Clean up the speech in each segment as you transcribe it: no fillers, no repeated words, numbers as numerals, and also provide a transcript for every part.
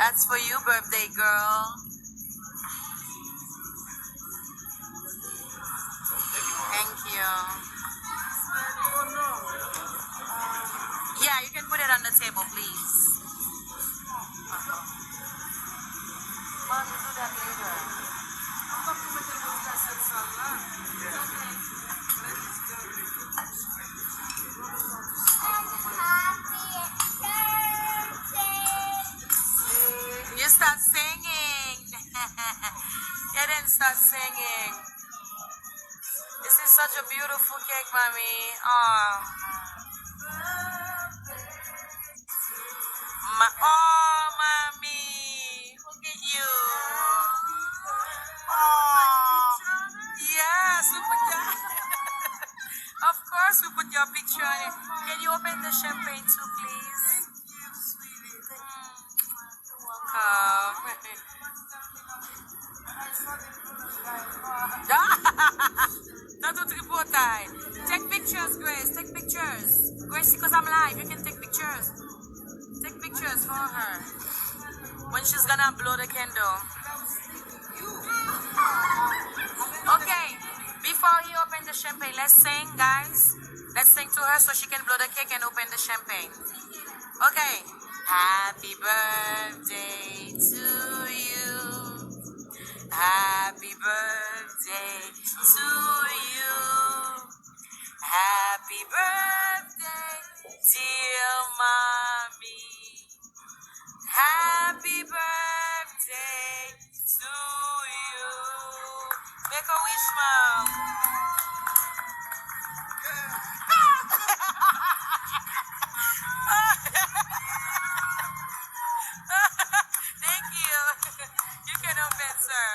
That's for you, birthday girl. Thank you. Yeah, you can put it on the table, please. Mom, you do that later. You start singing. You didn't start singing. This is such a beautiful cake, mommy. Oh, oh, mommy. Look at you. Oh, yes, we put that. Of course, we put your picture on it. Can you open the champagne too, please? Welcome. Not to triple tie. Take pictures, Grace. Take pictures. Gracie, because I'm live, you can take pictures. Take pictures for her. When she's gonna blow the candle. Okay, before he open the champagne, let's sing, guys. Let's sing to her so she can blow the cake and open the champagne. Okay. Happy birthday to you. Happy birthday to you. Happy birthday, dear mommy. Happy birthday to you. Make a wish, mom. Thank you. You can open, sir.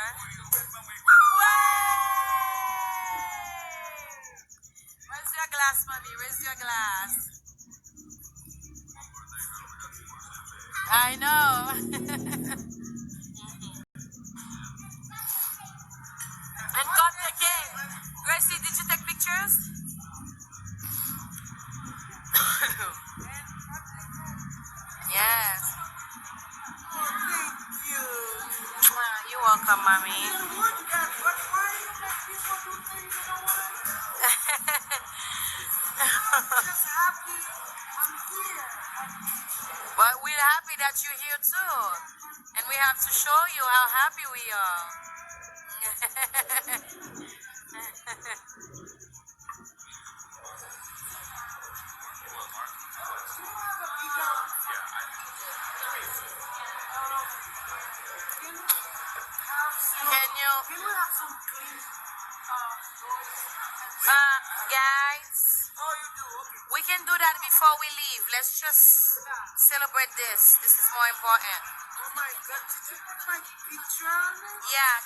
Where's your glass, mommy? Where's your glass? I know. And got the cake. Gracie, did you take pictures? Yes. Thank you. You're welcome, mommy. But we're happy that you're here too. And we have to show you how happy we are. Can we have some clean guys? Oh, you do? Okay. We can do that before we leave. Let's just celebrate this. This is more important. Oh my God, did you put my picture on it? Yeah.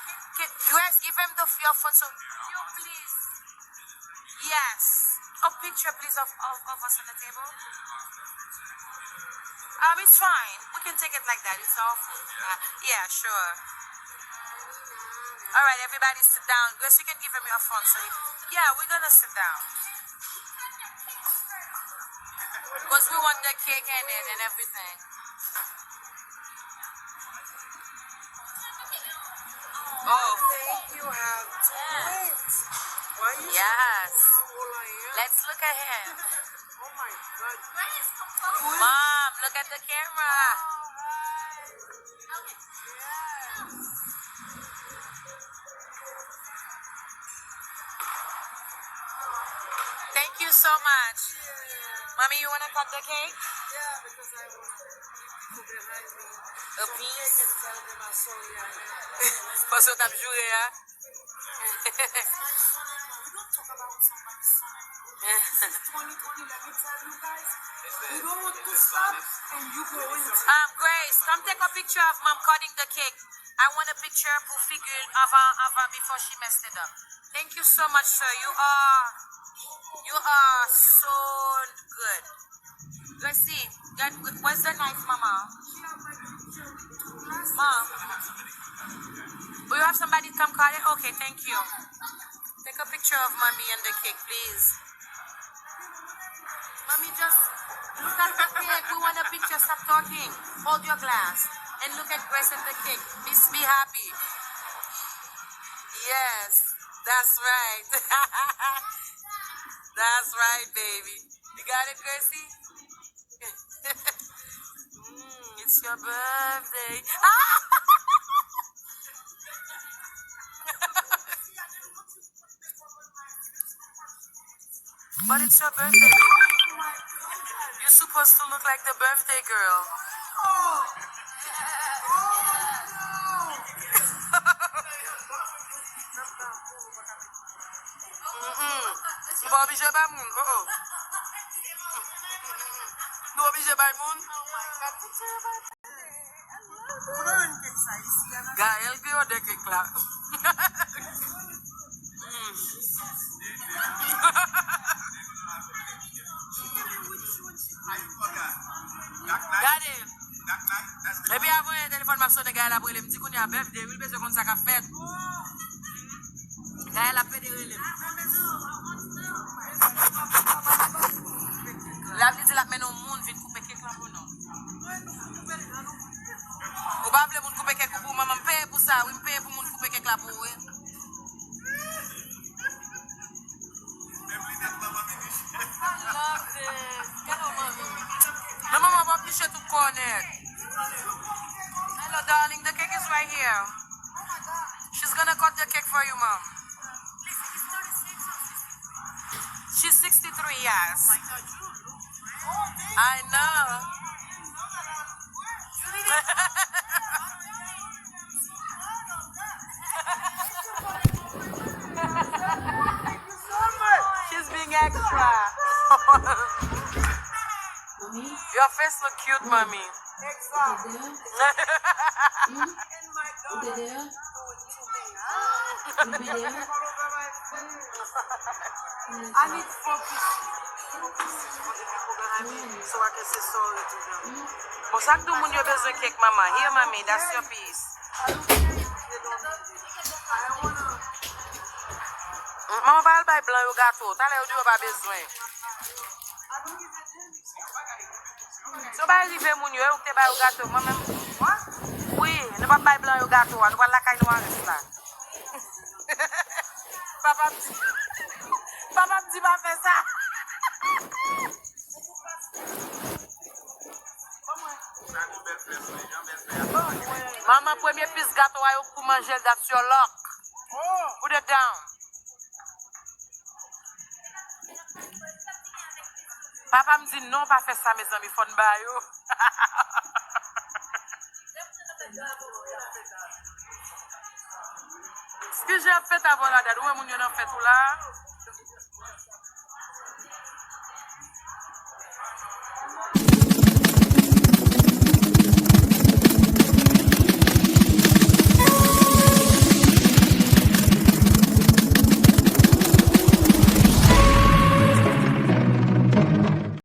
Grace, give him your phone so... You please. Yes. A picture, please, of us on the table. It's fine. We can take it like that. It's awful. Yeah, sure. All right, everybody sit down. Grace, you can give him your phone. So yeah, we're going to sit down. Because we want the cake in it and everything. Oh, thank you. Have twins. Why you yes. How old I am? Let's look at him. Oh my God. Mom, look at the camera. Thank you so much. Mommy, you want to cut the cake? Yeah, because I want people behind me. A piece? They can tell them I saw you. Parce que t'as joué, hein? We don't talk about somebody's son. This is 2020, let me tell you guys. We don't want to stop and you go into Grace, come take a picture of mom cutting the cake. I want a picture pour figure avant before she messed it up. Thank you so much, sir. You are so good. Let's see. Where's the knife, Mama? Mom. Will you have somebody come cut it? Okay, thank you. Take a picture of Mommy and the cake, please. Mommy, just look at the cake. We want a picture. Stop talking. Hold your glass. And look at Grace and the cake. Be happy. Yes, that's right. That's right, baby. You got it, Gracie? It's your birthday. Ah! But it's your birthday, baby. You're supposed to look like the birthday girl. Bobby Jabamoun. Oh. Bobby Jabamoun. Gaël qui a des cakes là. Regardez. Et puis avant, le téléphone m'a sonné, Gaël a pris les petits coups, il y a birthday, il besoin qu'on s'acca fait. Gaël a fait des relèves. La vie dit la men au monde vient couper quelque là pour nous. Ou pas vle moun couper quelque pour maman paye pour ça, oui paye pour moun couper quelque là pour oui. I love this. Get on mommy. My mama va picher tout corner. Hello darling, the cake is right here. She's gonna cut the cake for you, mom. She's 63, yes. I know. She's being extra. Your face look cute, mommy. I need focus. So I can say sorry to them. But ça tout moun yo besoin cake, mama. Here, mommy, that's your piece. Maman va aller blanc au gâteau. T'as l'air de pas besoin. So ba arriver moun yo ou te ba au gâteau, maman. Oui, ne pas bailler blanc au gâteau, on va la caille noire là. Papa me dit pas faire ça. Maman, premier piece gâteau pour manger le gâteau sur lock. Put it down. Papa me dit non, pas faire ça, mes amis, fon ba yo. Ce que j'ai fait avant la date, où est-ce que j'ai fait tout là?